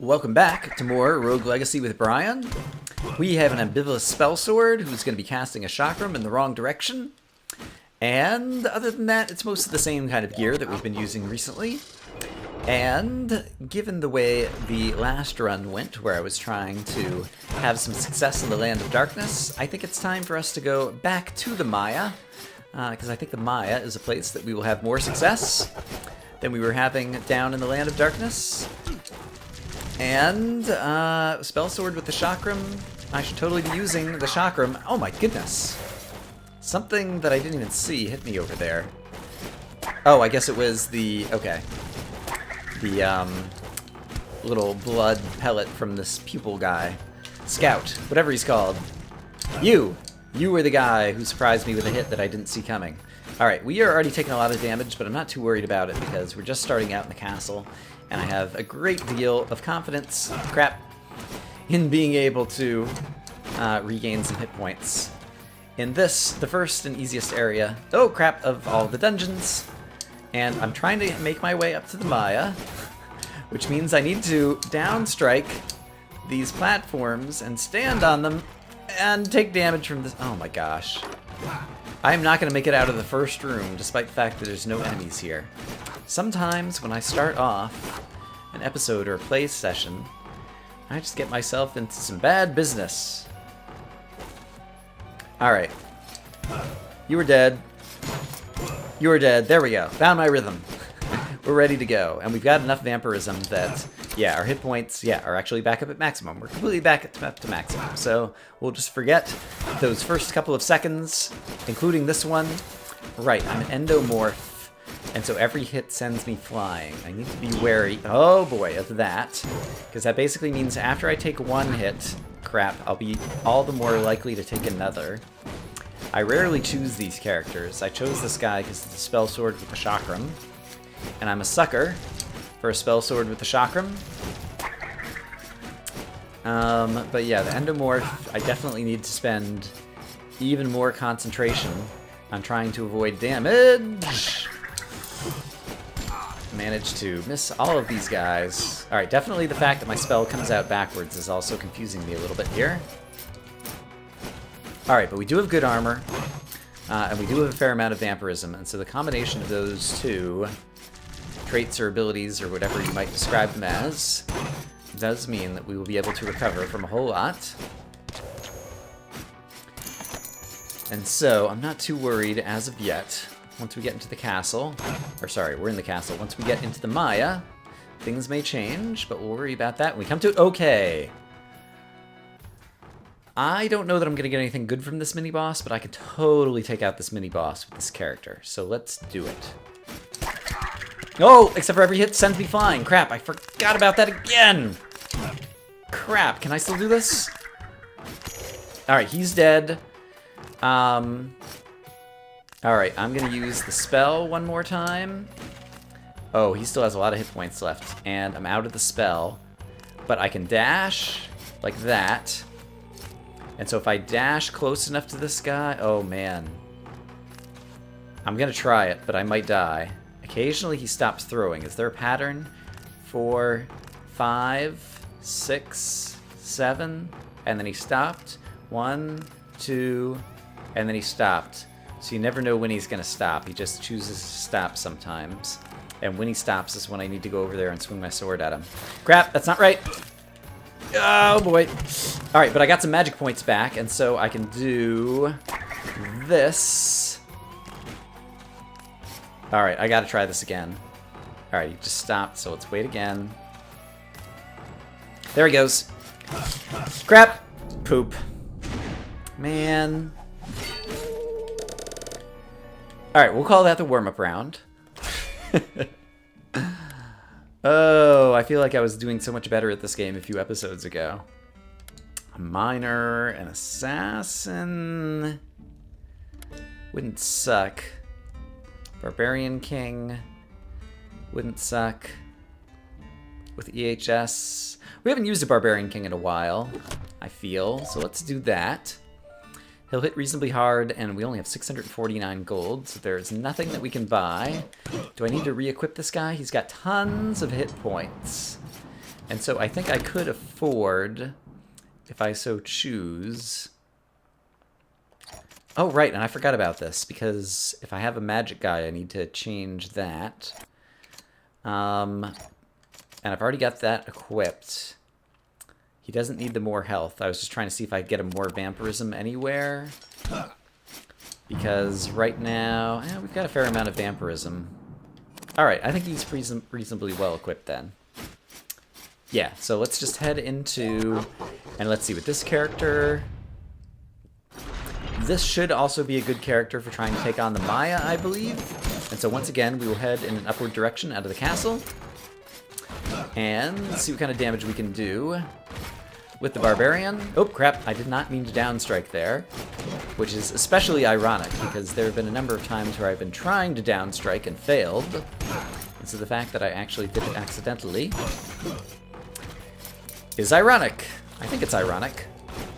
Welcome back to more Rogue Legacy with Brian. We have an ambivalent spell sword who's going to be casting a chakram in the wrong direction. And other than that, it's most of the same kind of gear that we've been using recently. And given the way the last run went, where I was trying to have some success in the Land of Darkness, I think it's time for us to go back to the Maya, because I think the Maya is a place that we will have more success than we were having down in the Land of Darkness. And spell sword with the chakram. I should totally be using the chakram. Oh my goodness. Something that I didn't even see hit me over there. Oh, I guess it was the, okay. The little blood pellet from this pupil guy. Scout, whatever he's called. You were the guy who surprised me with a hit that I didn't see coming. Alright, we are already taking a lot of damage, but I'm not too worried about it because we're just starting out in the castle. And I have a great deal of confidence, in being able to regain some hit points. In this, the first and easiest area, of all the dungeons. And I'm trying to make my way up to the Maya, which means I need to downstrike these platforms and stand on them and take damage from this. Oh my gosh. I'm not going to make it out of the first room, despite the fact that there's no enemies here. Sometimes when I start off an episode or a play session, I just get myself into some bad business. Alright. You were dead. You were dead. There we go. Found my rhythm. We're ready to go. And we've got enough vampirism that, yeah, our hit points, are actually back up at maximum. We're completely back up to maximum. So we'll just forget those first couple of seconds, including this one. Right, I'm an endomorph. And so every hit sends me flying. I need to be wary, oh boy, of that. Because that basically means after I take one hit, I'll be all the more likely to take another. I rarely choose these characters. I chose this guy because it's a spell sword with a chakram. And I'm a sucker for a spell sword with a chakram. But yeah, the endomorph, I definitely need to spend even more concentration on trying to avoid damage. Managed to miss all of these guys. Alright, definitely the fact that my spell comes out backwards is also confusing me a little bit here. Alright, but we do have good armor, and we do have a fair amount of vampirism, and so the combination of those two traits or abilities, or whatever you might describe them as, does mean that we will be able to recover from a whole lot. And so, I'm not too worried as of yet. Once we get into the castle, or sorry, we're in the castle. Once we get into the Maya, things may change, but we'll worry about that when we come to it. Okay. I don't know that I'm going to get anything good from this mini-boss, but I could totally take out this mini-boss with this character. So let's do it. Oh, except for every hit sends me flying. Crap, I forgot about that again. Crap, can I still do this? Alright, he's dead. Alright, I'm going to use the spell one more time. Oh, he still has a lot of hit points left, and I'm out of the spell. But I can dash like that. And so if I dash close enough to this guy, oh man. I'm going to try it, but I might die. Occasionally he stops throwing. Is there a pattern? 4, 5, 6, 7, and then he stopped. 1, 2, and then he stopped. So you never know when he's going to stop. He just chooses to stop sometimes. And when he stops is when I need to go over there and swing my sword at him. Crap, that's not right. Oh, boy. Alright, but I got some magic points back, and so I can do this. Alright, I gotta try this again. Alright, he just stopped, so let's wait again. There he goes. Crap. Poop. Man. Alright, we'll call that the warm-up round. Oh, I feel like I was doing so much better at this game a few episodes ago. A miner, an assassin. Wouldn't suck. Barbarian King. Wouldn't suck. With EHS. We haven't used a Barbarian King in a while, I feel, so let's do that. He'll hit reasonably hard, and we only have 649 gold, so there's nothing that we can buy. Do I need to re-equip this guy? He's got tons of hit points. And so I think I could afford, if I so choose... Oh, right, and I forgot about this, because if I have a magic guy, I need to change that. And I've already got that equipped. He doesn't need the more health. I was just trying to see if I could get him more vampirism anywhere. Because right now, we've got a fair amount of vampirism. Alright, I think he's reasonably well equipped then. Yeah, so let's just head into... And let's see, with this character... This should also be a good character for trying to take on the Maya, I believe. And so once again, we will head in an upward direction out of the castle. And see what kind of damage we can do with the Barbarian. Oh, crap, I did not mean to downstrike there. Which is especially ironic, because there have been a number of times where I've been trying to downstrike and failed. And so the fact that I actually did it accidentally is ironic. I think it's ironic.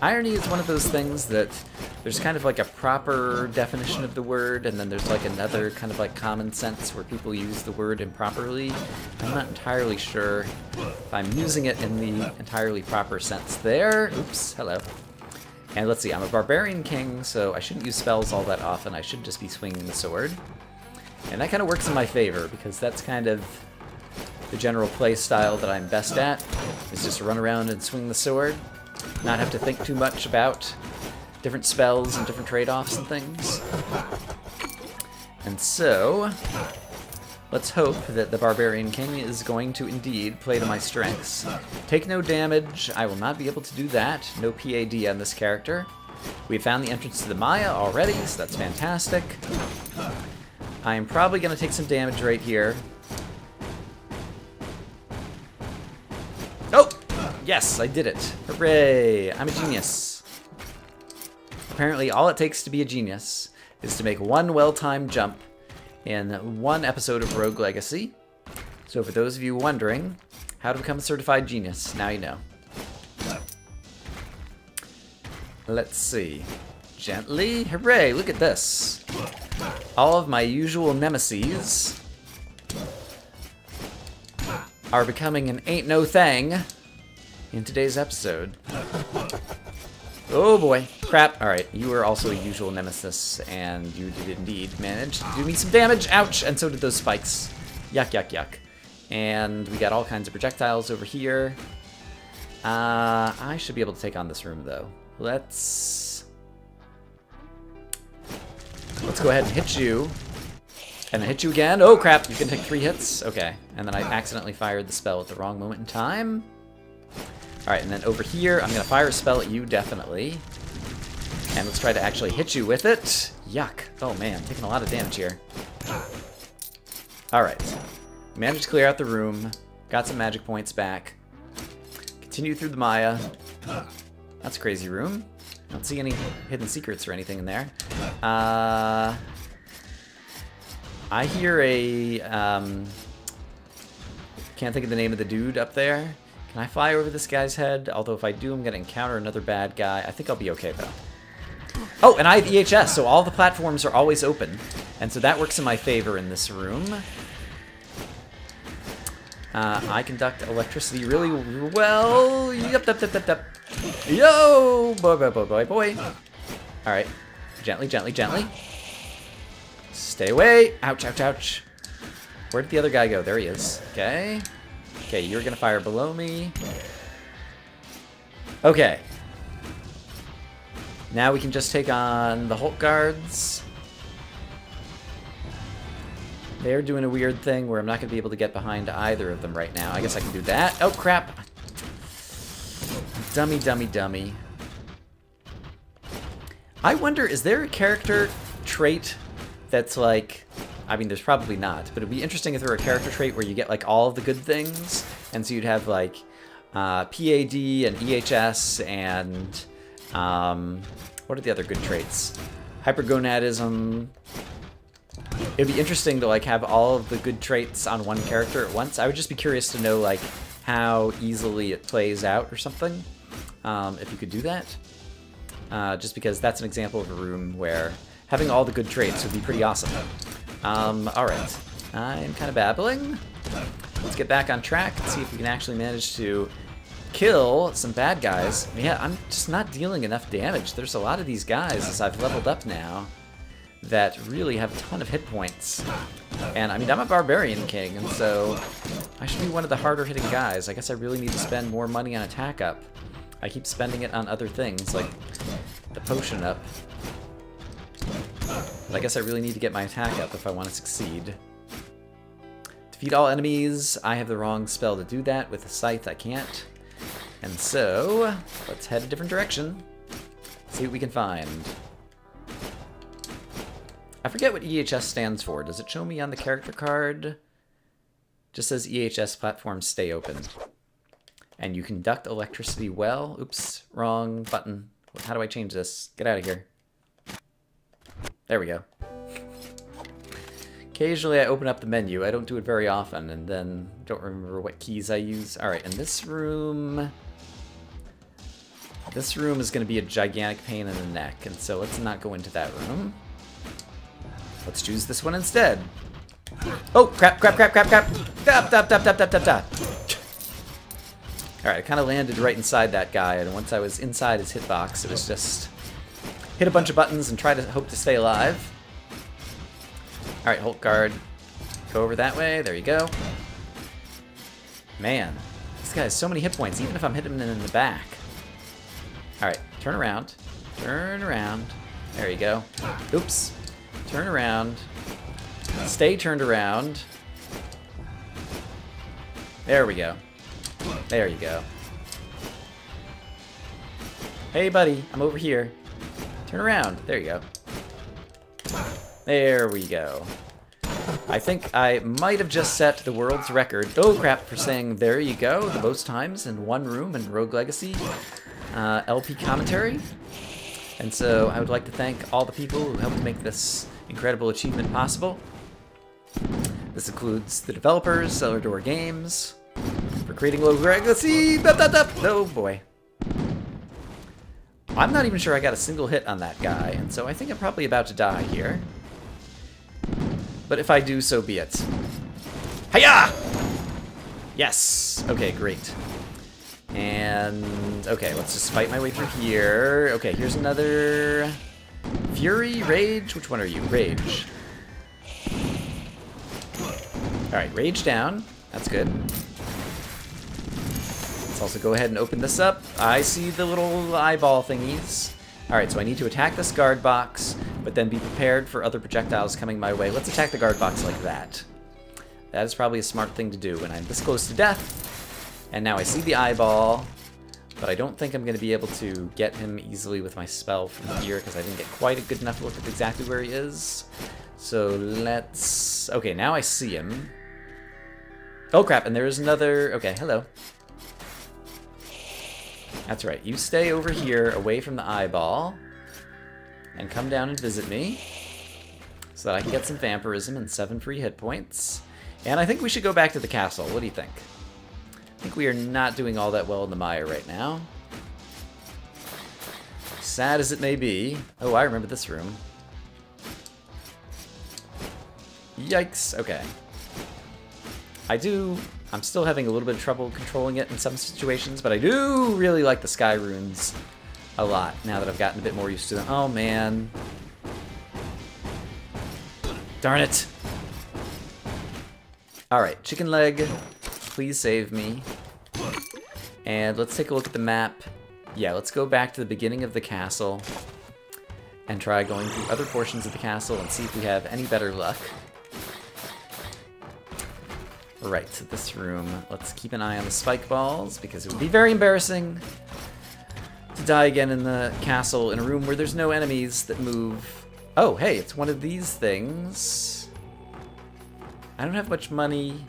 Irony is one of those things that there's kind of like a proper definition of the word, and then there's like another kind of like common sense where people use the word improperly. I'm not entirely sure if I'm using it in the entirely proper sense there. Oops, hello. And let's see, I'm a Barbarian King, so I shouldn't use spells all that often. I should just be swinging the sword. And that kind of works in my favor, because that's kind of the general play style that I'm best at, is just run around and swing the sword. Not have to think too much about different spells and different trade-offs and things. And so, let's hope that the Barbarian King is going to indeed play to my strengths. Take no damage, I will not be able to do that. No PAD on this character. We've found the entrance to the Maya already, so that's fantastic. I'm probably going to take some damage right here. Oh! Yes, I did it. Hooray! I'm a genius. Apparently, all it takes to be a genius is to make one well-timed jump in one episode of Rogue Legacy. So for those of you wondering how to become a certified genius, now you know. Let's see. Gently. Hooray, look at this. All of my usual nemeses are becoming an ain't no thing in today's episode. Oh boy. Crap. Alright, you were also a usual nemesis, and you did indeed manage to do me some damage. Ouch! And so did those spikes. Yuck, yuck, yuck. And we got all kinds of projectiles over here. I should be able to take on this room, though. Let's go ahead and hit you. And then hit you again. Oh crap, you can take 3 hits. Okay, and then I accidentally fired the spell at the wrong moment in time. Alright, and then over here, I'm going to fire a spell at you, definitely. And let's try to actually hit you with it. Yuck. Oh man, taking a lot of damage here. Alright. Managed to clear out the room. Got some magic points back. Continue through the Maya. That's a crazy room. I don't see any hidden secrets or anything in there. I hear a... can't think of the name of the dude up there. Can I fly over this guy's head? Although if I do, I'm going to encounter another bad guy. I think I'll be okay, though. Oh, and I have EHS, so all the platforms are always open. And so that works in my favor in this room. I conduct electricity really well. Yup, yup, yup, yup, yup. Yo! Boy, boy, boy, boy, boy. Alright. Gently, gently, gently. Stay away. Ouch, ouch, ouch. Where did the other guy go? There he is. Okay. Okay, you're gonna fire below me. Okay. Now we can just take on the Hulk guards. They're doing a weird thing where I'm not gonna be able to get behind either of them right now. I guess I can do that. Oh, crap. Dummy, dummy, dummy. I wonder, is there a character trait that's like... I mean, there's probably not, but it'd be interesting if there were a character trait where you get, like, all of the good things, and so you'd have, like, PAD and EHS and, what are the other good traits? Hypergonadism. It'd be interesting to, like, have all of the good traits on one character at once. I would just be curious to know, like, how easily it plays out or something, if you could do that. Just because that's an example of a room where having all the good traits would be pretty awesome. Alright. I'm kind of babbling. let's get back on track and see if we can actually manage to kill some bad guys. Yeah, I'm just not dealing enough damage. There's a lot of these guys, as I've leveled up now, that really have a ton of hit points. And I mean, I'm a Barbarian King, and so I should be one of the harder hitting guys. I guess I really need to spend more money on attack up. I keep spending it on other things, like the potion up. But I guess I really need to get my attack up if I want to succeed. Defeat all enemies. I have the wrong spell to do that. With the scythe, I can't. And so, let's head a different direction. See what we can find. I forget what EHS stands for. Does it show me on the character card? Just says EHS platforms stay open. And you conduct electricity well. Oops, wrong button. How do I change this? Get out of here. There we go. Occasionally I open up the menu. I don't do it very often, and then don't remember what keys I use. Alright, and this room... This room is going to be a gigantic pain in the neck, and so let's not go into that room. Let's choose this one instead. Oh, crap, crap, crap, crap, crap. Dap, dap, dap, dap, dap, dap, dap. Alright, I kind of landed right inside that guy, and once I was inside his hitbox, it was just hit a bunch of buttons and try to hope to stay alive. Alright, hold guard. Go over that way. There you go. Man, this guy has so many hit points, even if I'm hitting him in the back. Alright, turn around. Turn around. There you go. Oops. Turn around. Stay turned around. There we go. There you go. Hey, buddy. I'm over here. Turn around. There you go. There we go. I think I might have just set the world's record, oh crap, for saying there you go the most times in one room in Rogue Legacy LP commentary. And so I would like to thank all the people who helped make this incredible achievement possible. This includes the developers, Cellar Door Games, for creating Rogue Legacy. Oh boy. I'm not even sure I got a single hit on that guy, and so I think I'm probably about to die here. But if I do, so be it. Hiya! Yes! Okay, great. And, okay, let's just fight my way through here. Okay, here's another... Fury, Rage? Which one are you? Rage. Alright, Rage down. That's good. Let's also go ahead and open this up. I see the little eyeball thingies. Alright, so I need to attack this guard box, but then be prepared for other projectiles coming my way. Let's attack the guard box like that. That is probably a smart thing to do when I'm this close to death. And now I see the eyeball, but I don't think I'm going to be able to get him easily with my spell from here, because I didn't get quite a good enough look at exactly where he is. So let's... Okay, now I see him. Oh crap, and there is another... Okay, hello. That's right, you stay over here away from the eyeball and come down and visit me so that I can get some vampirism and 7 free hit points. And I think we should go back to the castle. What do you think? I think we are not doing all that well in the mire right now. Sad as it may be. Oh, I remember this room. Yikes. Okay. I'm still having a little bit of trouble controlling it in some situations, but I do really like the sky runes a lot now that I've gotten a bit more used to them. Oh, man. Darn it. Alright, chicken leg, please save me. And let's take a look at the map. Yeah, let's go back to the beginning of the castle and try going through other portions of the castle and see if we have any better luck. Right, so this room, let's keep an eye on the spike balls, because it would be very embarrassing to die again in the castle in a room where there's no enemies that move. Oh, hey, it's one of these things. I don't have much money.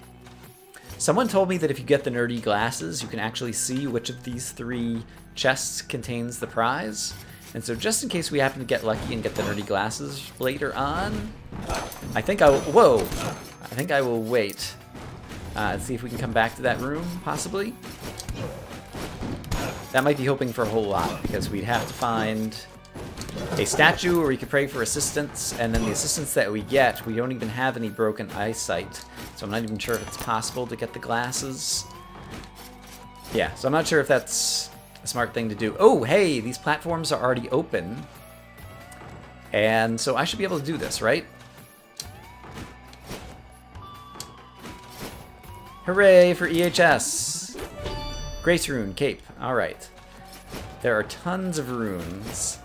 Someone told me that if you get the nerdy glasses, you can actually see which of these 3 chests contains the prize. And so just in case we happen to get lucky and get the nerdy glasses later on, I think I will wait. See if we can come back to that room, possibly. That might be hoping for a whole lot, because we'd have to find a statue where we could pray for assistance, and then the assistance that we get, we don't even have any broken eyesight. So I'm not even sure if it's possible to get the glasses. Yeah, so I'm not sure if that's a smart thing to do. Oh, hey, these platforms are already open. And so I should be able to do this, right? Hooray for EHS! Grace rune, cape. Alright. There are tons of runes.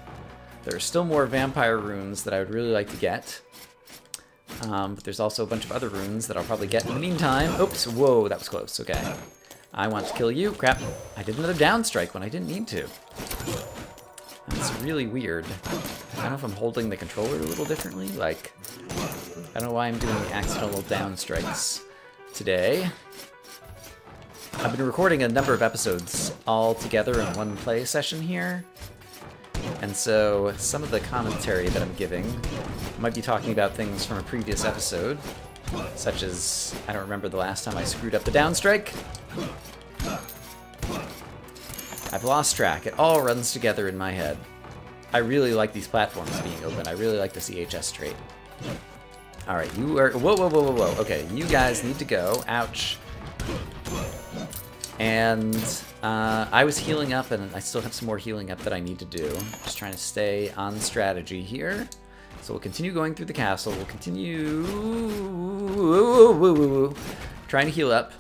There are still more vampire runes that I would really like to get. But there's also a bunch of other runes that I'll probably get in the meantime. Oops, whoa, that was close, okay. I want to kill you. Crap, I did another down strike when I didn't need to. That's really weird. I don't know if I'm holding the controller a little differently. Like, I don't know why I'm doing accidental down strikes today. I've been recording a number of episodes all together in one play session here. And so some of the commentary that I'm giving might be talking about things from a previous episode, such as, I don't remember the last time I screwed up the down strike. I've lost track. It all runs together in my head. I really like these platforms being open. I really like the CHS trait. Alright, you are... Whoa, whoa, whoa, whoa, whoa. Okay, you guys need to go. Ouch. And I was healing up, and I still have some more healing up that I need to do. Just trying to stay on strategy here. So we'll continue going through the castle. We'll continue... trying to heal up.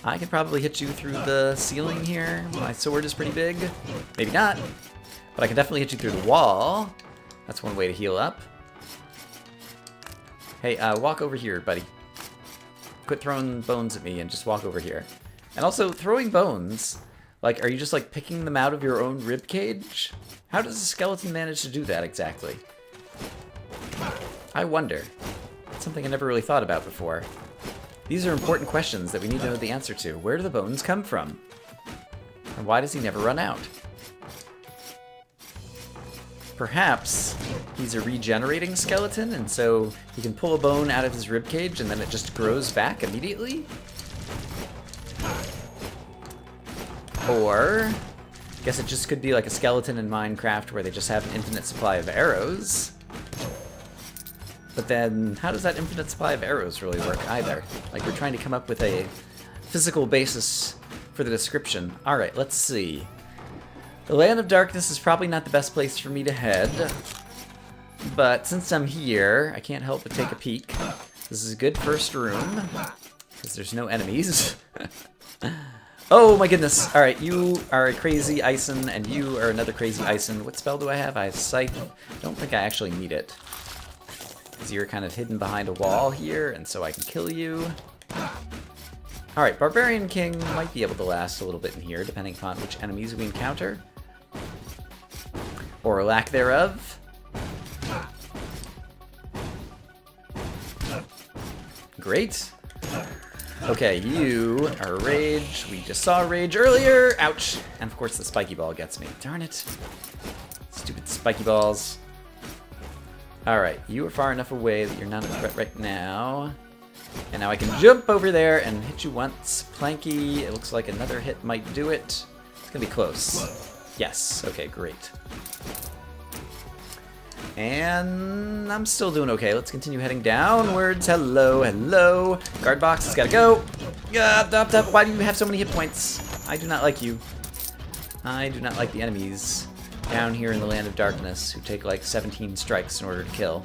I could probably hit you through the ceiling here. My sword is pretty big. Maybe not. But I can definitely hit you through the wall. That's one way to heal up. Hey, walk over here, buddy. Quit throwing bones at me and just walk over here. And also, throwing bones, like, are you just, like, picking them out of your own rib cage? How does a skeleton manage to do that exactly? I wonder. It's something I never really thought about before. These are important questions that we need to know the answer to. Where do the bones come from? And why does he never run out? Perhaps he's a regenerating skeleton, and so he can pull a bone out of his ribcage and then it just grows back immediately? Or, I guess it just could be like a skeleton in Minecraft where they just have an infinite supply of arrows. But then, how does that infinite supply of arrows really work either? Like, we're trying to come up with a physical basis for the description. Alright, let's see. The Land of Darkness is probably not the best place for me to head. But since I'm here, I can't help but take a peek. This is a good first room, because there's no enemies. Oh my goodness! Alright, you are a crazy Ison, and you are another crazy Ison. What spell do I have? I have Scythe. Don't think I actually need it. Because you're kind of hidden behind a wall here, and so I can kill you. Alright, Barbarian King might be able to last a little bit in here, depending upon which enemies we encounter. Or lack thereof. Great. Okay, you are Rage. We just saw Rage earlier. Ouch. And of course the spiky ball gets me. Darn it. Stupid spiky balls. Alright, you are far enough away that you're not a threat right now. And now I can jump over there and hit you once. Planky. It looks like another hit might do it. It's gonna be close. Yes. Okay, great. And I'm still doing okay. Let's continue heading downwards. Hello, hello. Guard box has got to go. Why do you have so many hit points? I do not like you. I do not like the enemies down here in the Land of Darkness who take like 17 strikes in order to kill.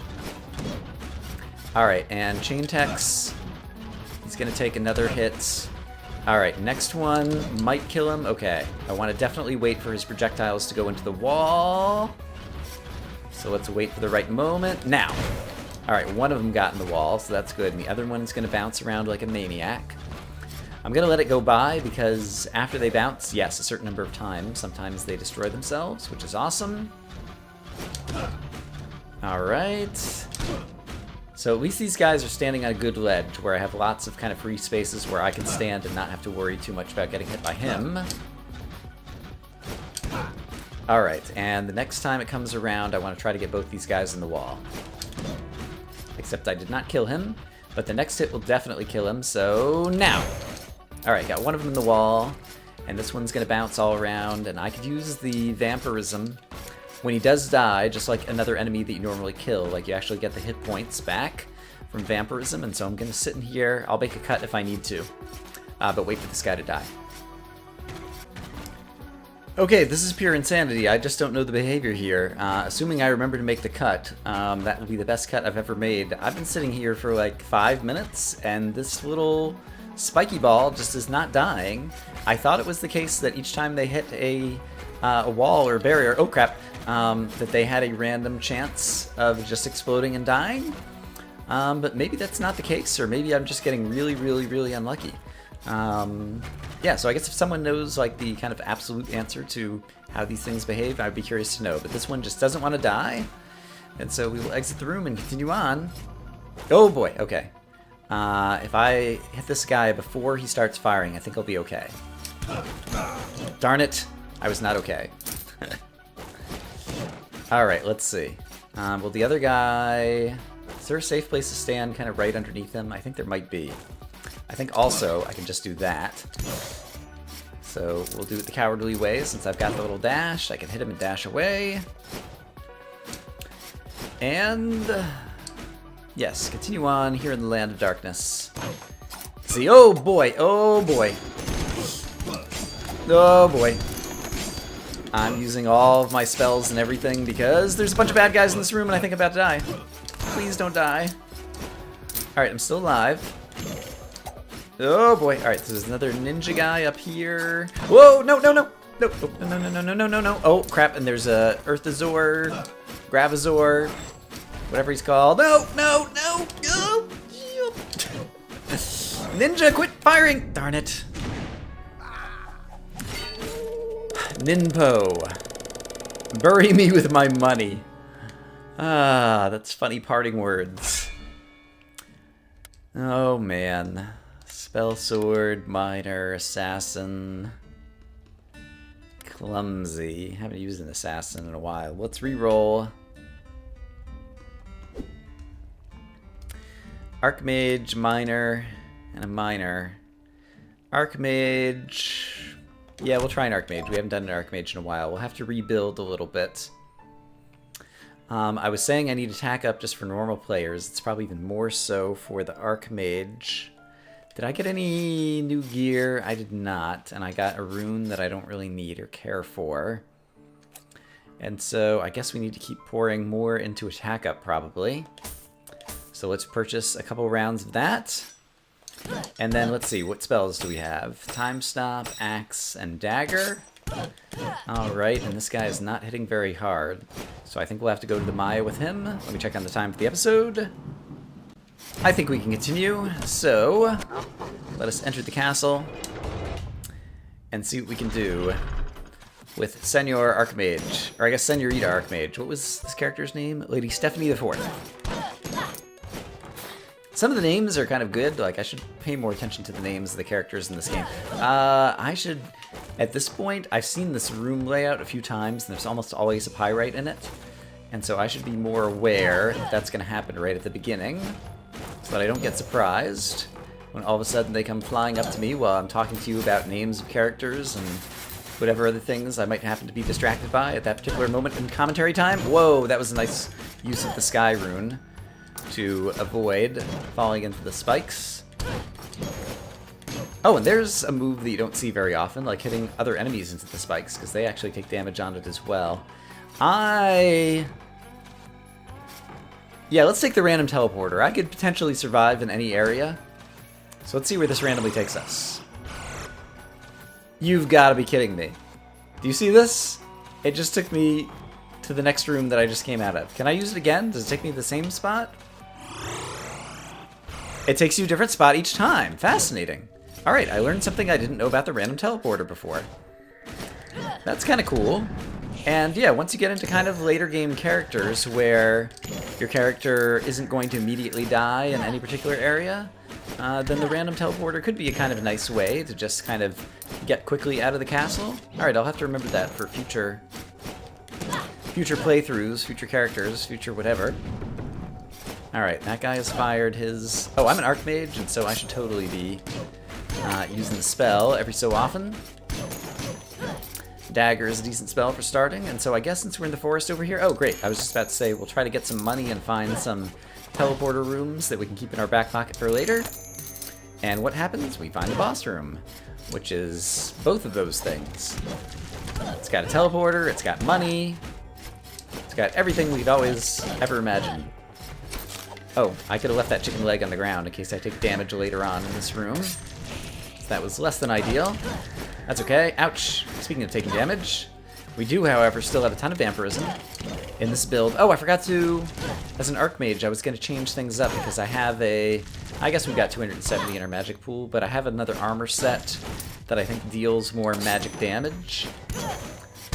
Alright, and Chain Tex. He's going to take another hit. Alright, next one might kill him. Okay, I want to definitely wait for his projectiles to go into the wall. So let's wait for the right moment. Now! Alright, one of them got in the wall, so that's good. And the other one's going to bounce around like a maniac. I'm going to let it go by because after they bounce, yes, a certain number of times, sometimes they destroy themselves, which is awesome. Alright. So at least these guys are standing on a good ledge where I have lots of kind of free spaces where I can stand and not have to worry too much about getting hit by him. Alright, and the next time it comes around, I want to try to get both these guys in the wall. Except I did not kill him, but the next hit will definitely kill him, so now! Alright, got one of them in the wall, and this one's going to bounce all around, and I could use the vampirism when he does die, just like another enemy that you normally kill, like you actually get the hit points back from vampirism, and so I'm going to sit in here. I'll make a cut if I need to, but wait for this guy to die. Okay, this is pure insanity. I just don't know the behavior here. Assuming I remember to make the cut, that will be the best cut I've ever made. I've been sitting here for like 5 minutes, and this little spiky ball just is not dying. I thought it was the case that each time they hit a wall or barrier, oh crap, that they had a random chance of just exploding and dying. But maybe that's not the case, or maybe I'm just getting really, really, really unlucky. Yeah, so I guess if someone knows like the kind of absolute answer to how these things behave, I'd be curious to know. But this one just doesn't want to die, and so we will exit the room and continue on. Oh boy, okay. If I hit this guy before he starts firing, I think I'll be okay. Darn it, I was not okay. Alright, let's see. Well, the other guy... Is there a safe place to stand kind of right underneath him? I think there might be. I think also I can just do that. So we'll do it the cowardly way. Since I've got the little dash, I can hit him and dash away. And yes, continue on here in the land of darkness. See, oh boy, oh boy. Oh boy. I'm using all of my spells and everything because there's a bunch of bad guys in this room and I think I'm about to die. Please don't die. Alright, I'm still alive. Oh boy. Alright, so there's another ninja guy up here. Whoa, no, no, no. No, no, no, no, no, no, no, no. Oh, crap, and there's a Earthazor, Gravazor, whatever he's called. No, no, no. Oh. Ninja, quit firing. Darn it. Ninpo. Bury me with my money. Ah, that's funny parting words. Oh, man. Spell sword, miner, assassin. Clumsy. Haven't used an assassin in a while. Let's re-roll. Archmage, miner, and a miner. Archmage. Yeah, we'll try an Archmage. We haven't done an Archmage in a while. We'll have to rebuild a little bit. I was saying I need attack up just for normal players. It's probably even more so for the Archmage. Did I get any new gear? I did not, and I got a rune that I don't really need or care for. And so I guess we need to keep pouring more into attack up probably. So let's purchase a couple rounds of that. And then let's see, what spells do we have? Time Stop, Axe, and Dagger. Alright, and this guy is not hitting very hard. So I think we'll have to go to the Maya with him. Let me check on the time for the episode. I think we can continue. So, let us enter the castle and see what we can do with Senor Archmage. Or I guess Senorita Archmage. What was this character's name? Lady Stephanie IV. Some of the names are kind of good. Like, I should pay more attention to the names of the characters in this game. I should... At this point, I've seen this room layout a few times, and there's almost always a pyrite in it. And so I should be more aware that that's going to happen right at the beginning, so that I don't get surprised when all of a sudden they come flying up to me while I'm talking to you about names of characters and whatever other things I might happen to be distracted by at that particular moment in commentary time. Whoa, that was a nice use of the Sky Rune to avoid falling into the spikes. Oh, and there's a move that you don't see very often, like hitting other enemies into the spikes, because they actually take damage on it as well. Yeah, let's take the random teleporter. I could potentially survive in any area. So let's see where this randomly takes us. You've got to be kidding me. Do you see this? It just took me to the next room that I just came out of. Can I use it again? Does it take me to the same spot? It takes you a different spot each time. Fascinating. Alright, I learned something I didn't know about the random teleporter before. That's kind of cool. And yeah, once you get into kind of later game characters where your character isn't going to immediately die in any particular area, then the random teleporter could be a kind of nice way to just kind of get quickly out of the castle. Alright, I'll have to remember that for future playthroughs, future characters, future whatever. Alright, that guy has fired his... Oh, I'm an Archmage, and so I should totally be using the spell every so often. Dagger is a decent spell for starting, and so I guess since we're in the forest over here... Oh, great. I was just about to say we'll try to get some money and find some teleporter rooms that we can keep in our back pocket for later. And what happens? We find the boss room, which is both of those things. It's got a teleporter, it's got money, it's got everything we'd always ever imagined. Oh, I could have left that chicken leg on the ground in case I take damage later on in this room. That was less than ideal. That's okay. Ouch. Speaking of taking damage, we do, however, still have a ton of vampirism in this build. Oh, I forgot to... As an Archmage, I was going to change things up because I have a... I guess we've got 270 in our magic pool, but I have another armor set that I think deals more magic damage.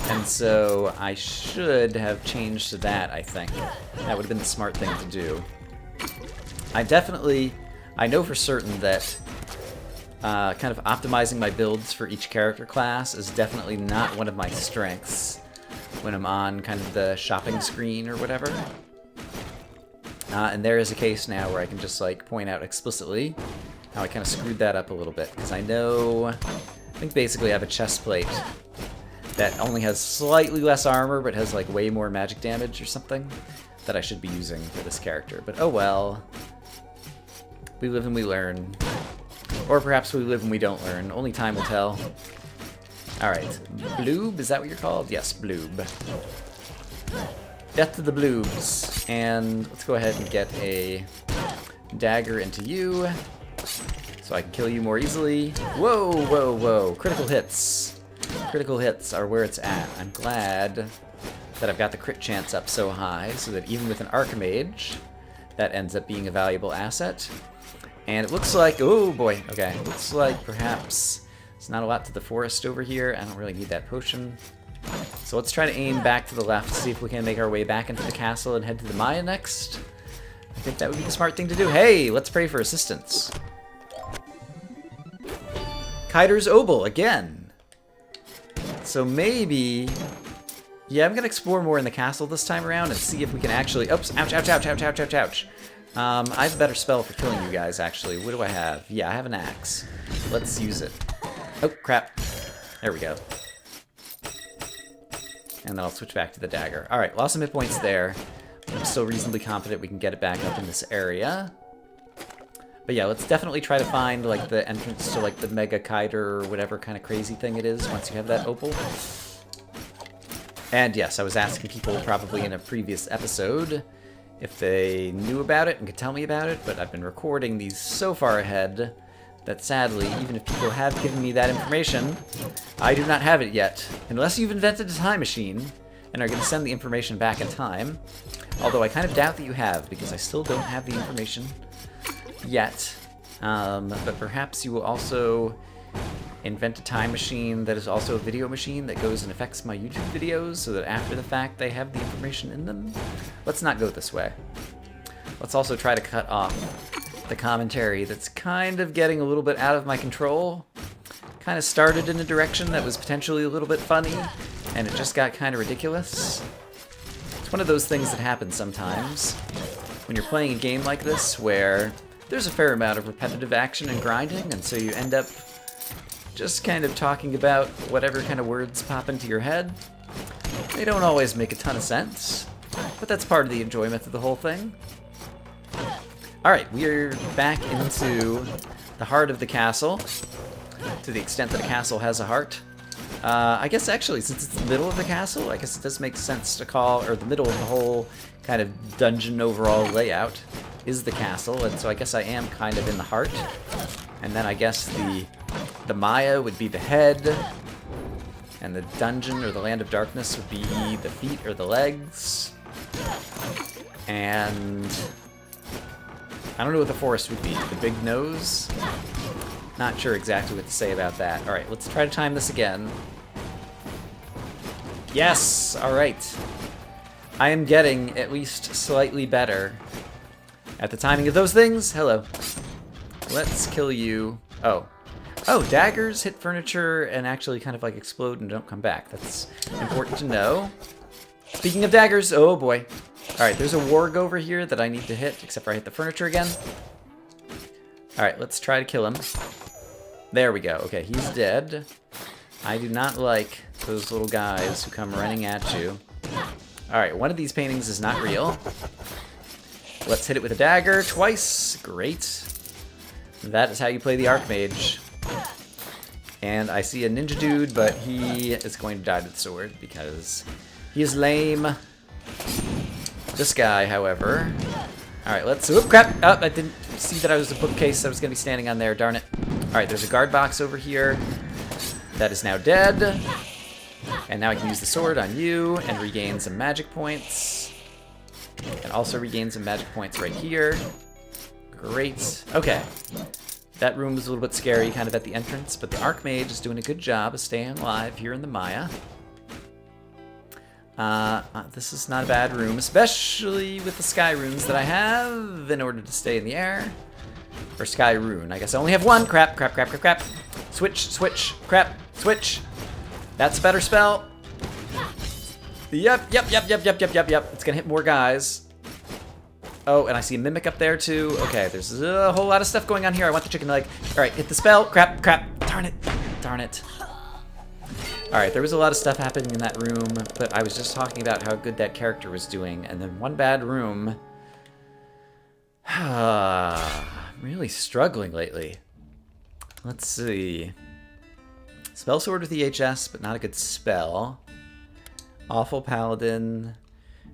And so I should have changed to that, I think. That would have been the smart thing to do. I know for certain that kind of optimizing my builds for each character class is definitely not one of my strengths when I'm on kind of the shopping screen or whatever. And there is a case now where I can just like point out explicitly how I kind of screwed that up a little bit, because I think basically I have a chest plate that only has slightly less armor but has like way more magic damage or something that I should be using for this character. But oh well. We live and we learn. Or perhaps we live and we don't learn. Only time will tell. Alright. Bloob, is that what you're called? Yes, Bloob. Death to the Bloobs. And let's go ahead and get a dagger into you, so I can kill you more easily. Whoa, whoa, whoa. Critical hits. Critical hits are where it's at. I'm glad that I've got the crit chance up so high, so that even with an Archmage, that ends up being a valuable asset. And it looks like, oh boy, okay, it looks like perhaps there's not a lot to the forest over here. I don't really need that potion. So let's try to aim back to the left, see if we can make our way back into the castle and head to the Maya next. I think that would be the smart thing to do. Hey, let's pray for assistance. Kiter's Obol, again. So maybe... Yeah, I'm going to explore more in the castle this time around and see if we can actually... Oops, ouch, ouch, ouch, ouch, ouch, ouch, ouch. I have a better spell for killing you guys, actually. What do I have? Yeah, I have an axe. Let's use it. Oh, crap. There we go. And then I'll switch back to the dagger. Alright, lost some hit points there. I'm still reasonably confident we can get it back up in this area. But yeah, let's definitely try to find like the entrance to like the Mega Kiter or whatever kind of crazy thing it is once you have that opal. And yes, I was asking people probably in a previous episode if they knew about it and could tell me about it, but I've been recording these so far ahead that sadly, even if people have given me that information, I do not have it yet. Unless you've invented a time machine and are going to send the information back in time. Although I kind of doubt that you have, because I still don't have the information yet. But perhaps you will also invent a time machine that is also a video machine that goes and affects my YouTube videos so that after the fact they have the information in them. Let's not go this way. Let's also try to cut off the commentary that's kind of getting a little bit out of my control. Kind of started in a direction that was potentially a little bit funny, and it just got kind of ridiculous. It's one of those things that happens sometimes when you're playing a game like this where there's a fair amount of repetitive action and grinding, and so you end up just kind of talking about whatever kind of words pop into your head. They don't always make a ton of sense, but that's part of the enjoyment of the whole thing. Alright, we're back into the heart of the castle, to the extent that a castle has a heart. I guess actually, since it's the middle of the castle, I guess it does make sense to call, or the middle of the whole kind of dungeon overall layout is the castle, and so I guess I am kind of in the heart. And then I guess the Maya would be the head, and the dungeon or the Land of Darkness would be the feet or the legs. And I don't know what the forest would be. The big nose? Not sure exactly what to say about that. Alright, let's try to time this again. Yes! Alright. I am getting at least slightly better at the timing of those things. Hello. Let's kill you. Oh. Oh, daggers hit furniture and actually kind of like explode and don't come back. That's important to know. Speaking of daggers, oh boy. Alright, there's a warg over here that I need to hit, except for I hit the furniture again. Alright, let's try to kill him. There we go. Okay, he's dead. I do not like those little guys who come running at you. Alright, one of these paintings is not real. Let's hit it with a dagger twice. Great. That is how you play the Archmage. And I see a ninja dude, but he is going to die to the sword because he is lame. This guy, however... Alright, let's... Oop, crap! Oh, I didn't see that I was a bookcase I was going to be standing on there. Darn it. Alright, there's a guard box over here. That is now dead. And now I can use the sword on you and regain some magic points. And also regain some magic points right here. Great. Okay. That room was a little bit scary kind of at the entrance, but the Archmage is doing a good job of staying alive here in the Maya. This is not a bad room, especially with the sky runes that I have in order to stay in the air. Or sky rune. I guess I only have one. Crap, crap, crap, crap, crap. Switch, switch, crap, switch. That's a better spell. Yep. It's gonna hit more guys. Oh, and I see a mimic up there too. Okay, there's a whole lot of stuff going on here. I want the chicken leg. Alright, hit the spell. Crap, crap. Darn it. Darn it. Alright, there was a lot of stuff happening in that room, but I was just talking about how good that character was doing, and then one bad room. I'm really struggling lately. Let's see. Spell Sword with EHS, but not a good spell. Awful Paladin.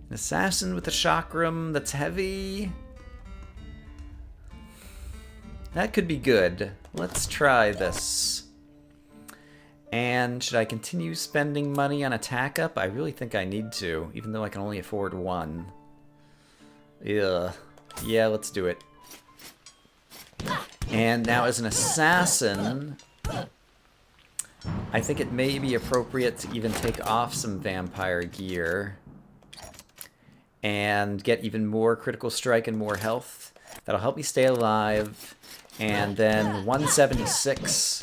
An Assassin with a Chakram that's heavy. That could be good. Let's try this. And should I continue spending money on attack up? I really think I need to, even though I can only afford one. Ugh. Yeah, let's do it. And now as an assassin, I think it may be appropriate to even take off some vampire gear and get even more critical strike and more health. That'll help me stay alive. And then 176,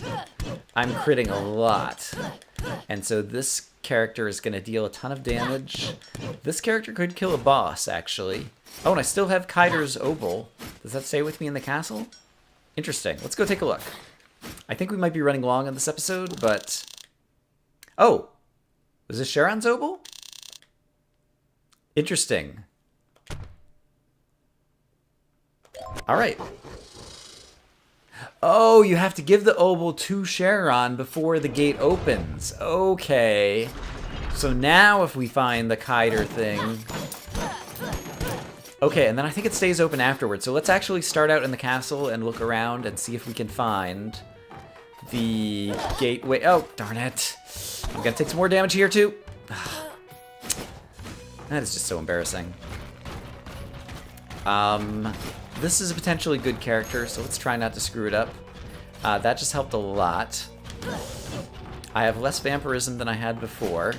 I'm critting a lot. And so this character is going to deal a ton of damage. This character could kill a boss, actually. Oh, and I still have Kyder's Obol. Does that stay with me in the castle? Interesting. Let's go take a look. I think we might be running long on this episode, but... Oh! Was this Sharon's Obol? Interesting. Alright. Oh, you have to give the Obol to Sharon before the gate opens. Okay. So now if we find the Kyder thing... Okay, and then I think it stays open afterwards. So let's actually start out in the castle and look around and see if we can find the gateway. Oh, darn it. I'm gonna take some more damage here too. That is just so embarrassing. This is a potentially good character, so let's try not to screw it up. That just helped a lot. I have less vampirism than I had before,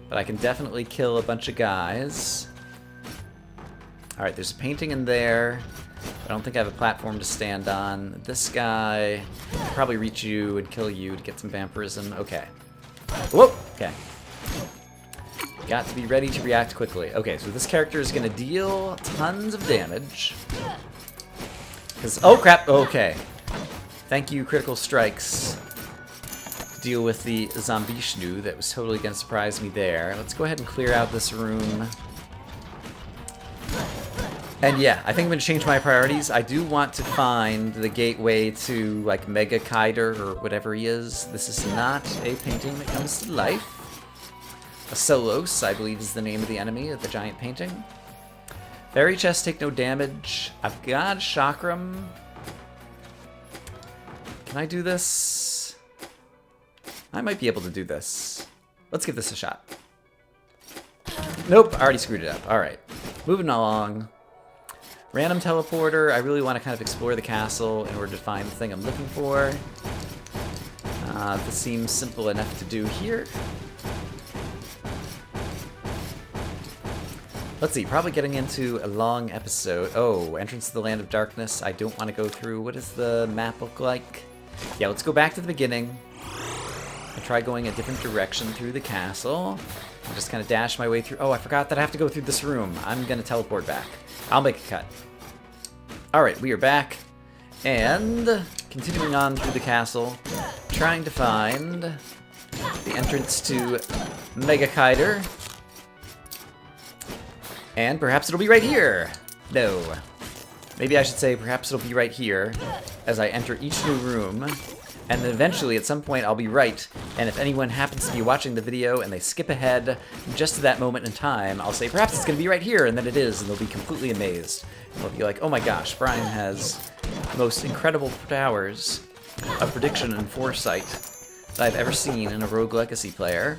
but I can definitely kill a bunch of guys. Alright, there's a painting in there. I don't think I have a platform to stand on. This guy, I'll probably reach you and kill you to get some vampirism. Okay. Whoa! Okay. Got to be ready to react quickly. Okay, so this character is going to deal tons of damage. Oh, crap! Okay. Thank you, Critical Strikes. Deal with the zombie shnu. That was totally going to surprise me there. Let's go ahead and clear out this room. And yeah, I think I'm going to change my priorities. I do want to find the gateway to, like, Mega Kyder or whatever he is. This is not a painting that comes to life. A Solos, I believe, is the name of the enemy of the giant painting. Fairy chests take no damage. I've got Chakram. Can I do this? I might be able to do this. Let's give this a shot. Nope, I already screwed it up. Alright, moving along. Random teleporter. I really want to kind of explore the castle in order to find the thing I'm looking for. This seems simple enough to do here. Let's see, probably getting into a long episode. Oh, entrance to the Land of Darkness. I don't want to go through. What does the map look like? Yeah, let's go back to the beginning. I'll try going a different direction through the castle. I'll just kind of dash my way through. Oh, I forgot that I have to go through this room. I'm going to teleport back. I'll make a cut. Alright, we are back. And continuing on through the castle. trying to find the entrance to Mega Kiter. And perhaps it'll be right here. No. Maybe I should say perhaps it'll be right here as I enter each new room. And then eventually, at some point, I'll be right. And if anyone happens to be watching the video and they skip ahead just to that moment in time, I'll say, perhaps it's going to be right here, and then it is, and they'll be completely amazed. And they'll be like, oh my gosh, Brian has the most incredible powers of prediction and foresight that I've ever seen in a Rogue Legacy player.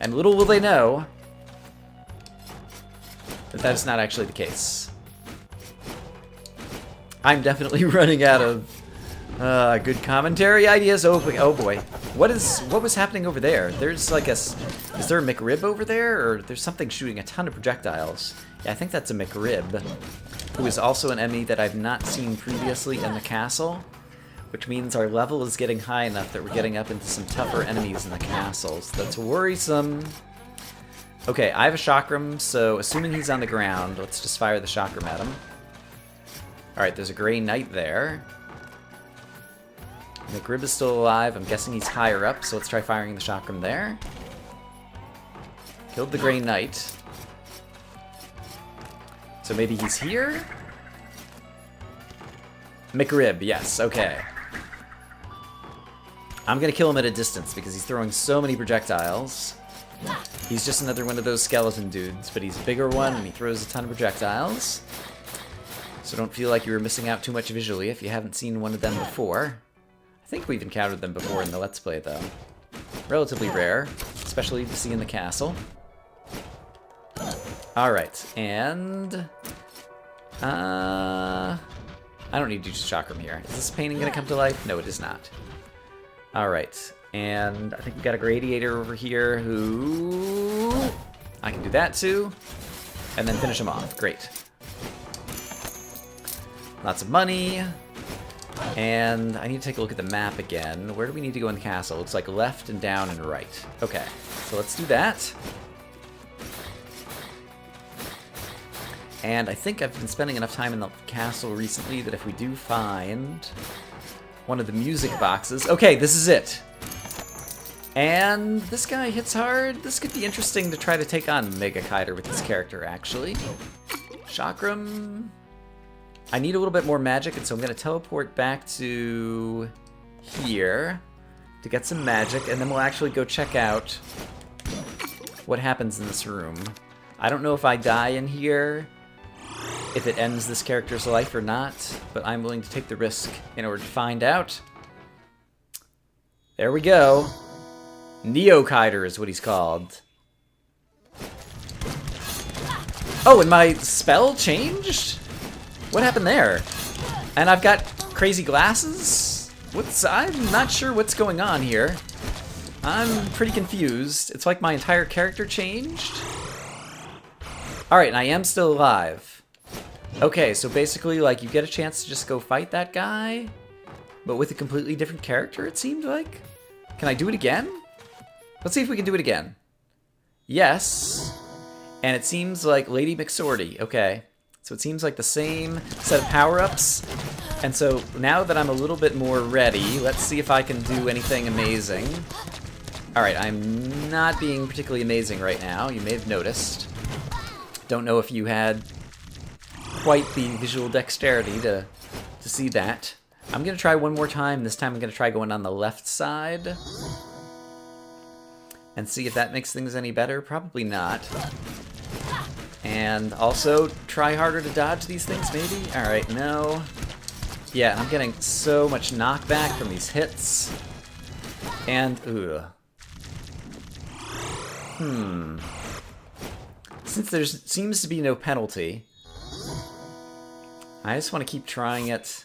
And little will they know that that is not actually the case. I'm definitely running out of good commentary ideas. Oh boy. What was happening over there? There's like is there a McRib over there? Or there's something shooting a ton of projectiles. Yeah, I think that's a McRib, who is also an enemy that I've not seen previously in the castle, which means our level is getting high enough that we're getting up into some tougher enemies in the castles. That's worrisome. Okay, I have a chakram, so assuming he's on the ground, let's just fire the chakram at him. Alright, there's a Grey Knight there. McRib is still alive. I'm guessing he's higher up, so let's try firing the chakram there. Killed the Grey Knight. So maybe he's here? McRib, yes, okay. I'm gonna kill him at a distance because he's throwing so many projectiles. He's just another one of those skeleton dudes, but he's a bigger one and he throws a ton of projectiles. So don't feel like you were missing out too much visually if you haven't seen one of them before. I think we've encountered them before in the Let's Play, though. Relatively rare, especially to see in the castle. Alright, and... I don't need to use chakram here. Is this painting going to come to life? No, it is not. Alright, and I think we've got a Gradiator over here who... I can do that, too. And then finish him off. Great. Lots of money. And I need to take a look at the map again. Where do we need to go in the castle? Looks like left and down and right. Okay, so let's do that. And I think I've been spending enough time in the castle recently that if we do find one of the music boxes... Okay, this is it. And this guy hits hard. This could be interesting to try to take on Mega Kiter with this character, actually. Chakram... I need a little bit more magic, and so I'm going to teleport back to here to get some magic, and then we'll actually go check out what happens in this room. I don't know if I die in here, if it ends this character's life or not, but I'm willing to take the risk in order to find out. There we go. Neo-Kiter is what he's called. Oh, and my spell changed? What happened there? And I've got crazy glasses? I'm not sure what's going on here. I'm pretty confused. It's like my entire character changed. Alright, and I am still alive. Okay, so basically, like, you get a chance to just go fight that guy, but with a completely different character, it seemed like. Can I do it again? Let's see if we can do it again. Yes. And it seems like Lady McSwordy. Okay. So it seems like the same set of power-ups. And so now that I'm a little bit more ready, let's see if I can do anything amazing. Alright, I'm not being particularly amazing right now. You may have noticed. Don't know if you had quite the visual dexterity to see that. I'm going to try one more time. This time I'm going to try going on the left side. And see if that makes things any better. Probably not. And also, try harder to dodge these things, maybe? Alright, no. Yeah, I'm getting so much knockback from these hits. And, since there seems to be no penalty, I just want to keep trying it.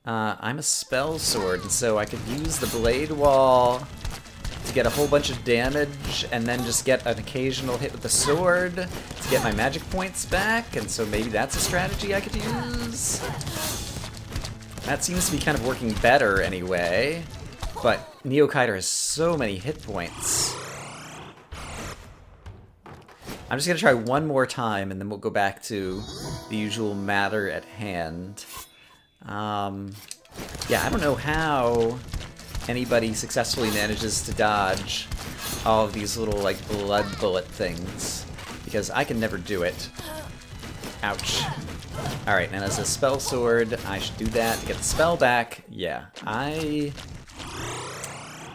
I'm a spell sword, and so I could use the blade wall to get a whole bunch of damage, and then just get an occasional hit with the sword to get my magic points back, and so maybe that's a strategy I could use. That seems to be kind of working better anyway, but Neo-Kiter has so many hit points. I'm just going to try one more time, and then we'll go back to the usual matter at hand. Yeah, I don't know how anybody successfully manages to dodge all of these little, like, blood bullet things, because I can never do it. Ouch. Alright, and as a spell sword, I should do that to get the spell back. Yeah,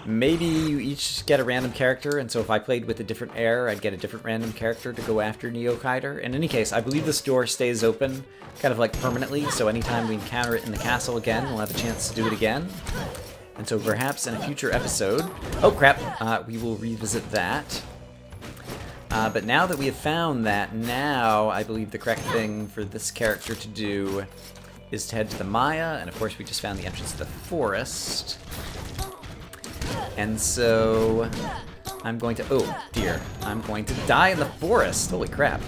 maybe you each get a random character, and so if I played with a different heir, I'd get a different random character to go after Neokaider. In any case, I believe this door stays open, kind of like permanently, so anytime we encounter it in the castle again, we'll have a chance to do it again. And so perhaps in a future episode... Oh, crap! We will revisit that. But now that we have found that, now I believe the correct thing for this character to do is to head to the Maya, and of course we just found the entrance to the forest. And so I'm going to... Oh, dear. I'm going to die in the forest! Holy crap.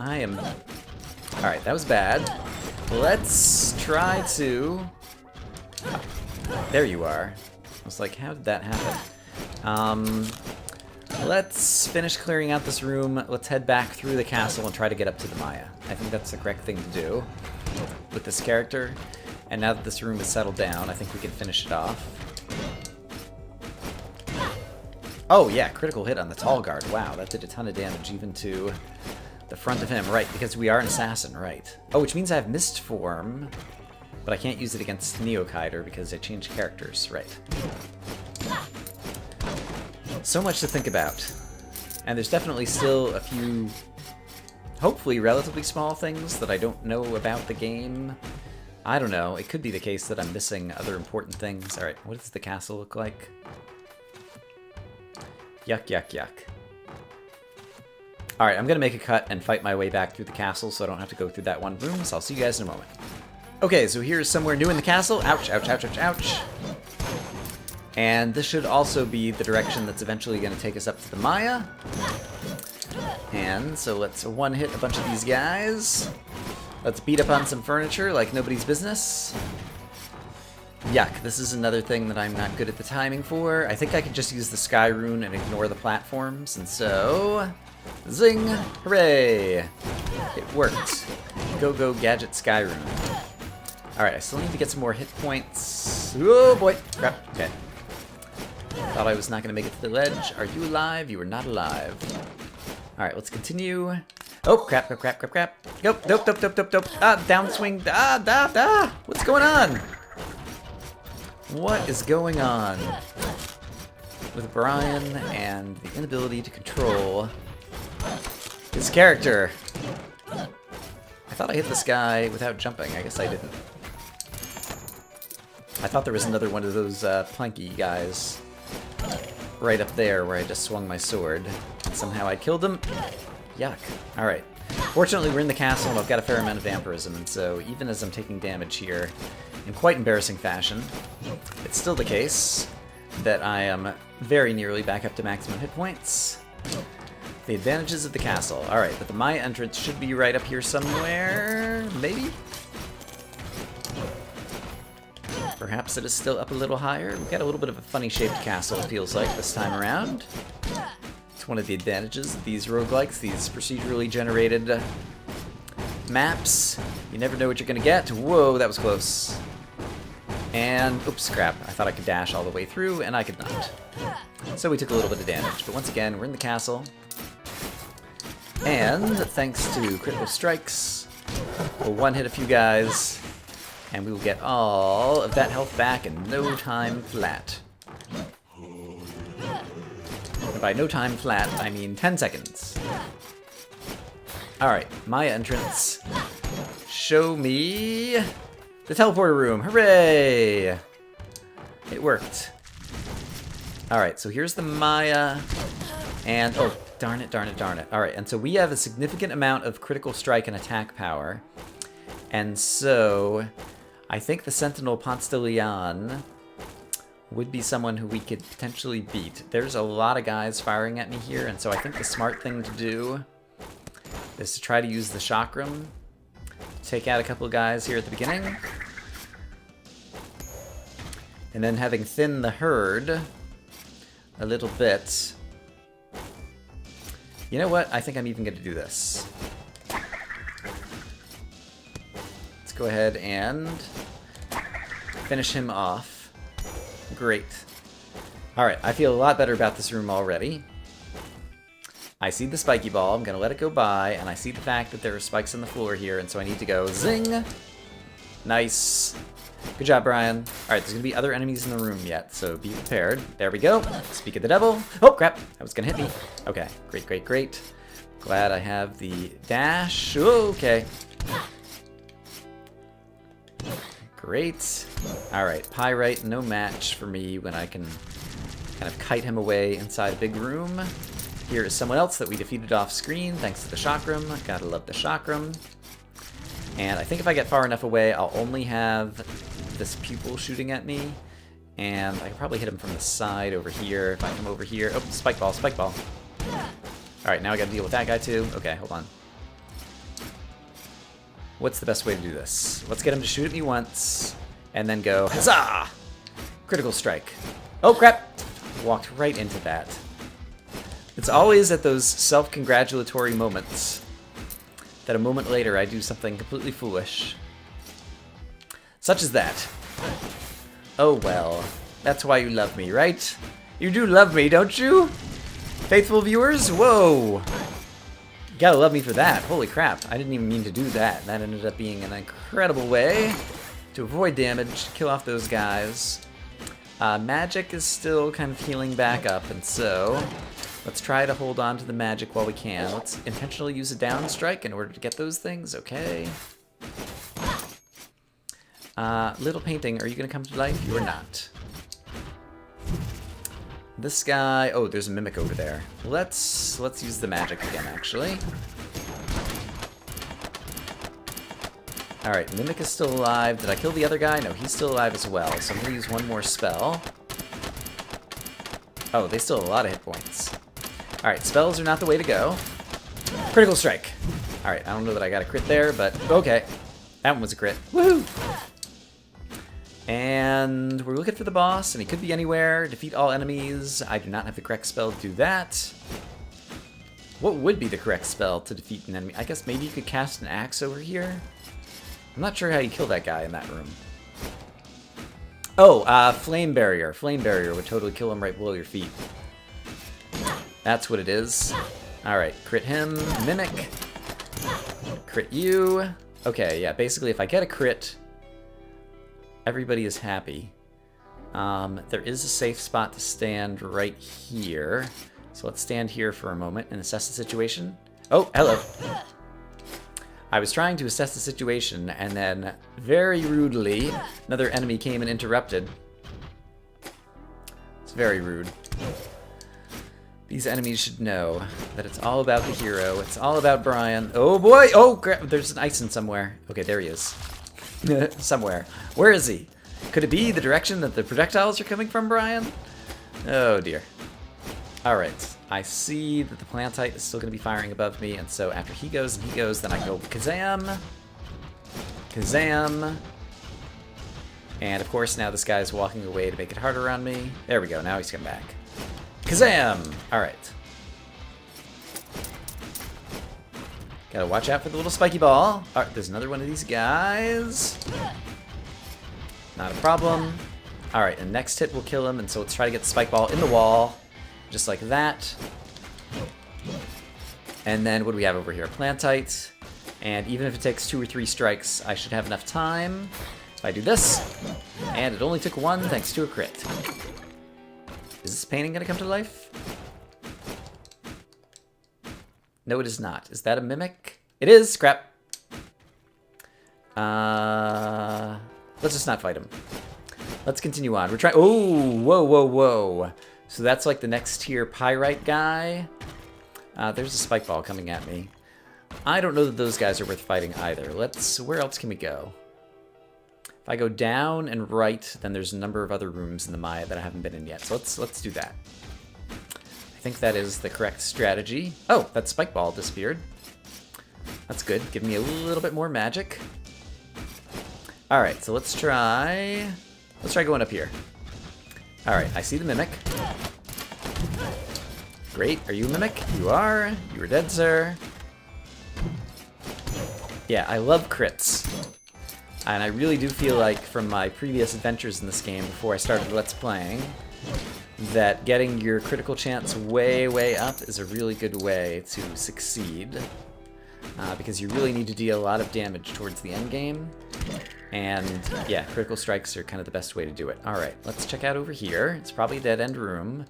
I am... Alright, that was bad. Let's try to... There you are. I was like, how did that happen? Let's finish clearing out this room. Let's head back through the castle and try to get up to the Maya. I think that's the correct thing to do with this character. And now that this room is settled down, I think we can finish it off. Oh yeah, critical hit on the tall guard. Wow, that did a ton of damage even to the front of him. Right, because we are an assassin, right. Oh, which means I have mist form, but I can't use it against Neokaider because I changed characters. Right. So much to think about. And there's definitely still a few, hopefully relatively small things that I don't know about the game. I don't know. It could be the case that I'm missing other important things. Alright, what does the castle look like? Yuck, yuck, yuck. Alright, I'm gonna make a cut and fight my way back through the castle so I don't have to go through that one room, so I'll see you guys in a moment. Okay, so here's somewhere new in the castle. Ouch, ouch, ouch, ouch, ouch. And this should also be the direction that's eventually going to take us up to the Maya. And so let's one-hit a bunch of these guys. Let's beat up on some furniture like nobody's business. Yuck, this is another thing that I'm not good at the timing for. I think I could just use the Sky Rune and ignore the platforms. And so... Zing! Hooray! It worked. Go, go, Gadget Sky Rune. Alright, I still need to get some more hit points. Oh boy! Crap. Okay. Thought I was not going to make it to the ledge. Are you alive? You are not alive. Alright, let's continue. Oh, crap, crap, crap, crap, crap. Nope, nope, nope, nope, nope, nope. Ah, downswing. Ah. What's going on? What is going on with Brian and the inability to control his character? I thought I hit this guy without jumping. I guess I didn't. I thought there was another one of those planky guys right up there where I just swung my sword. And somehow I killed him. Yuck. Alright. Fortunately, we're in the castle and I've got a fair amount of vampirism, and so even as I'm taking damage here in quite embarrassing fashion, it's still the case that I am very nearly back up to maximum hit points. The advantages of the castle. Alright, but the Maya entrance should be right up here somewhere. Maybe? Perhaps it is still up a little higher. We've got a little bit of a funny shaped castle, it feels like, this time around. It's one of the advantages of these roguelikes, these procedurally generated maps. You never know what you're gonna get. Whoa, that was close. And, oops, crap. I thought I could dash all the way through, and I could not. So we took a little bit of damage. But once again, we're in the castle. And, thanks to critical strikes, we'll one-hit a few guys, and we will get all of that health back in no time flat. And by no time flat, I mean 10 seconds. Alright, Maya entrance. Show me the teleporter room. Hooray! It worked. Alright, so here's the Maya. And, oh, darn it, darn it, darn it. Alright, and so we have a significant amount of critical strike and attack power. And so, I think the Sentinel Ponstilian would be someone who we could potentially beat. There's a lot of guys firing at me here, and so I think the smart thing to do is to try to use the chakram. Take out a couple of guys here at the beginning. And then having thinned the herd a little bit. You know what? I think I'm even going to do this. Let's go ahead and finish him off. Great. Alright, I feel a lot better about this room already. I see the spiky ball, I'm gonna let it go by, and I see the fact that there are spikes on the floor here, and so I need to go zing! Nice. Good job, Brian. Alright, there's gonna be other enemies in the room yet, so be prepared. There we go. Speak of the devil. Oh, crap. That was gonna hit me. Okay, great, great, great. Glad I have the dash. Okay. Great. Alright, Pyrite, no match for me when I can kind of kite him away inside a big room. Here is someone else that we defeated off screen thanks to the chakram. Gotta love the chakram. And I think if I get far enough away, I'll only have this pupil shooting at me. And I can probably hit him from the side over here if I come over here. Oh, spike ball, spike ball. Alright, now I gotta deal with that guy too. Okay, hold on. What's the best way to do this? Let's get him to shoot at me once, and then go, huzzah! Critical strike. Oh, crap! Walked right into that. It's always at those self-congratulatory moments that a moment later I do something completely foolish. Such as that. Oh well. That's why you love me, right? You do love me, don't you? Faithful viewers? Whoa! You gotta love me for that. Holy crap. I didn't even mean to do that. That ended up being an incredible way to avoid damage, kill off those guys. Magic is still kind of healing back up, and so let's try to hold on to the magic while we can. Let's intentionally use a down strike in order to get those things. Okay. Little painting, are you gonna come to life? You are not. This guy, oh, there's a mimic over there. Let's use the magic again, actually. Alright, mimic is still alive. Did I kill the other guy? No, he's still alive as well. So I'm gonna use one more spell. Oh, they still have a lot of hit points. Alright, spells are not the way to go. Critical strike. Alright, I don't know that I got a crit there, but okay. That one was a crit. Woohoo! And we're looking for the boss, and he could be anywhere. Defeat all enemies. I do not have the correct spell to do that. What would be the correct spell to defeat an enemy? I guess maybe you could cast an axe over here? I'm not sure how you kill that guy in that room. Oh, flame barrier. Flame barrier would totally kill him right below your feet. That's what it is. Alright, crit him. Mimic. Crit you. Okay, yeah, basically if I get a crit, everybody is happy. There is a safe spot to stand right here. So let's stand here for a moment and assess the situation. Oh, hello. I was trying to assess the situation, and then, very rudely, another enemy came and interrupted. It's very rude. These enemies should know that it's all about the hero. It's all about Brian. Oh boy! Oh, crap! There's an Ison somewhere. Okay, there he is. Somewhere. Where is he? Could it be the direction that the projectiles are coming from, Brian? Oh dear. Alright, I see that the plantite is still going to be firing above me, and so after he goes and he goes, then I go kazam! Kazam! And of course now this guy's walking away to make it harder on me. There we go, now he's come back. Kazam! Alright. Gotta watch out for the little spiky ball. Alright, there's another one of these guys. Not a problem. Alright, and next hit will kill him, and so let's try to get the spike ball in the wall. Just like that. And then what do we have over here? Plantite. And even if it takes 2 or 3 strikes, I should have enough time. If I do this, and it only took 1 thanks to a crit. Is this painting gonna come to life? No, it is not. Is that a mimic? It is! Crap. Let's just not fight him. Let's continue on. We're trying. Oh, whoa, whoa, whoa. So that's like the next tier Pyrite guy. There's a spike ball coming at me. I don't know that those guys are worth fighting either. Where else can we go? If I go down and right, then there's a number of other rooms in the Maya that I haven't been in yet. So let's do that. I think that is the correct strategy. Oh, that spike ball disappeared. That's good. Give me a little bit more magic. Alright, so let's try going up here. Alright, I see the mimic. Great, are you a mimic? You are. You are dead, sir. Yeah, I love crits. And I really do feel like from my previous adventures in this game before I started Let's Playing, that getting your critical chance way, way up is a really good way to succeed. Because you really need to deal a lot of damage towards the end game. And yeah, critical strikes are kind of the best way to do it. Alright, let's check out over here. It's probably a dead-end room.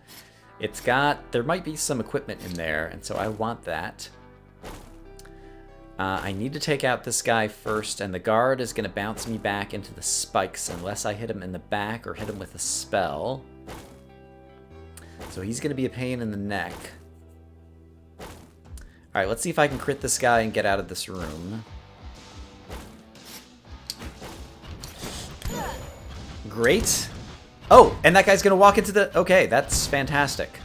It's got... there might be some equipment in there, and so I want that. I need to take out this guy first, and the guard is going to bounce me back into the spikes unless I hit him in the back or hit him with a spell. So he's going to be a pain in the neck. Alright, let's see if I can crit this guy and get out of this room. Great. Oh, and that guy's going to walk into the... okay, that's fantastic.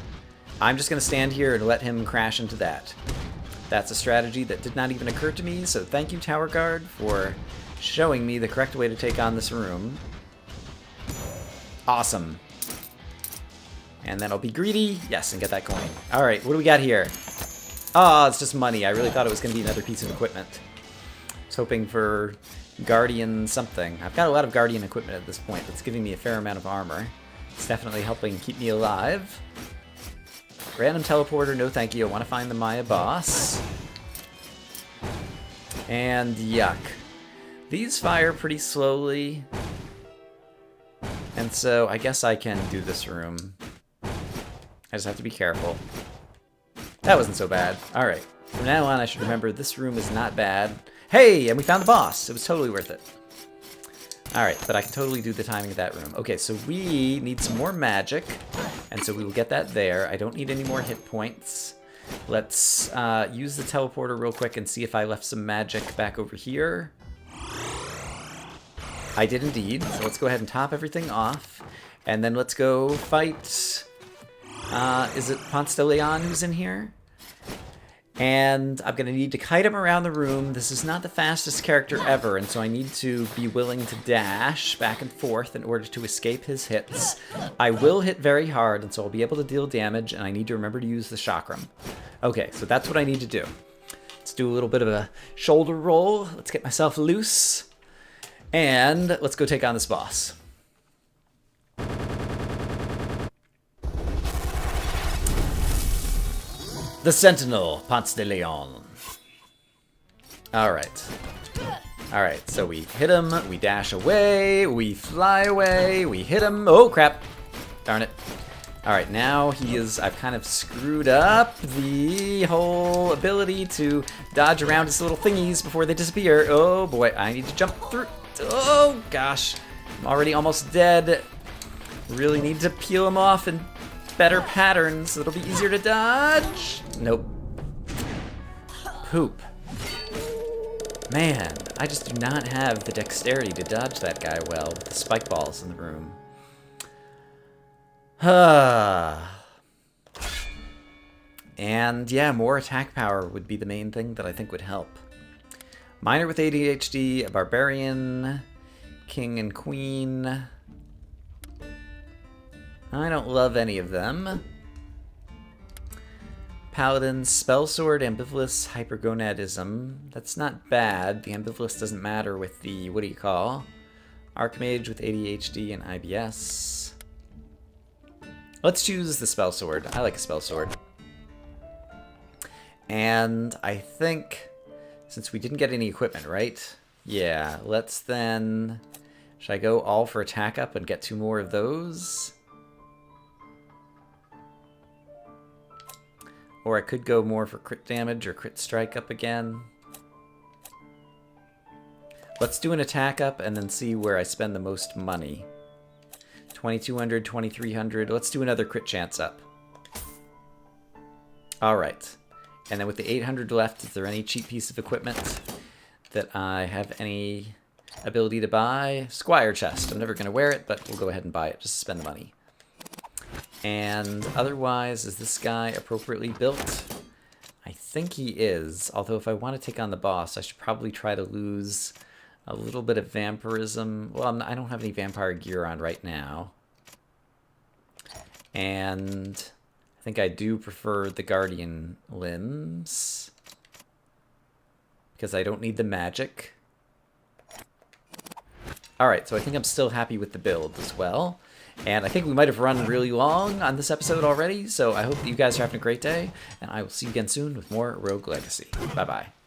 I'm just going to stand here and let him crash into that. That's a strategy that did not even occur to me, so thank you, Tower Guard, for showing me the correct way to take on this room. Awesome. And then I'll be greedy. Yes, and get that coin. Alright, what do we got here? Oh, it's just money. I really thought it was going to be another piece of equipment. I was hoping for Guardian something. I've got a lot of Guardian equipment at this point. That's giving me a fair amount of armor. It's definitely helping keep me alive. Random teleporter, no thank you. I want to find the Maya boss. And yuck. These fire pretty slowly. And so I guess I can do this room. I just have to be careful. That wasn't so bad. Alright. From now on, I should remember this room is not bad. Hey! And we found the boss! It was totally worth it. Alright, but I can totally do the timing of that room. Okay, so we need some more magic. And so we will get that there. I don't need any more hit points. Let's use the teleporter real quick and see if I left some magic back over here. I did indeed. So let's go ahead and top everything off. And then let's go fight... is it Ponce de Leon who's in here? And I'm going to need to kite him around the room. This is not the fastest character ever, and so I need to be willing to dash back and forth in order to escape his hits. I will hit very hard, and so I'll be able to deal damage, and I need to remember to use the chakram. Okay, so that's what I need to do. Let's do a little bit of a shoulder roll. Let's get myself loose. And let's go take on this boss. The Sentinel, Ponce de Leon. Alright. Alright, so we hit him, we dash away, we fly away, we hit him. Oh, crap. Darn it. Alright, now he is... I've kind of screwed up the whole ability to dodge around his little thingies before they disappear. Oh, boy. I need to jump through. Oh, gosh. I'm already almost dead. Really need to peel him off in better patterns so it'll be easier to dodge. Nope. Poop. Man, I just do not have the dexterity to dodge that guy well with the spike balls in the room. And yeah, more attack power would be the main thing that I think would help. Miner with ADHD, a Barbarian King and Queen. I don't love any of them. Paladin, Spellsword, Ambivalence, Hypergonadism. That's not bad. The Ambivalence doesn't matter with the, what do you call? Archmage with ADHD and IBS. Let's choose the Spellsword. I like a Spellsword. And I think, since we didn't get any equipment, right? Yeah, let's then... Should I go all for attack up and get 2 more of those? Or I could go more for crit damage or crit strike up again. Let's do an attack up and then see where I spend the most money. 2200, 2300. Let's do another crit chance up. Alright. And then with the 800 left, is there any cheap piece of equipment that I have any ability to buy? Squire chest. I'm never going to wear it, but we'll go ahead and buy it just to spend the money. And otherwise, is this guy appropriately built? I think he is. Although if I want to take on the boss, I should probably try to lose a little bit of vampirism. Well, I don't have any vampire gear on right now. And I think I do prefer the guardian limbs. Because I don't need the magic. Alright, so I think I'm still happy with the build as well. And I think we might have run really long on this episode already, so I hope that you guys are having a great day, and I will see you again soon with more Rogue Legacy. Bye-bye.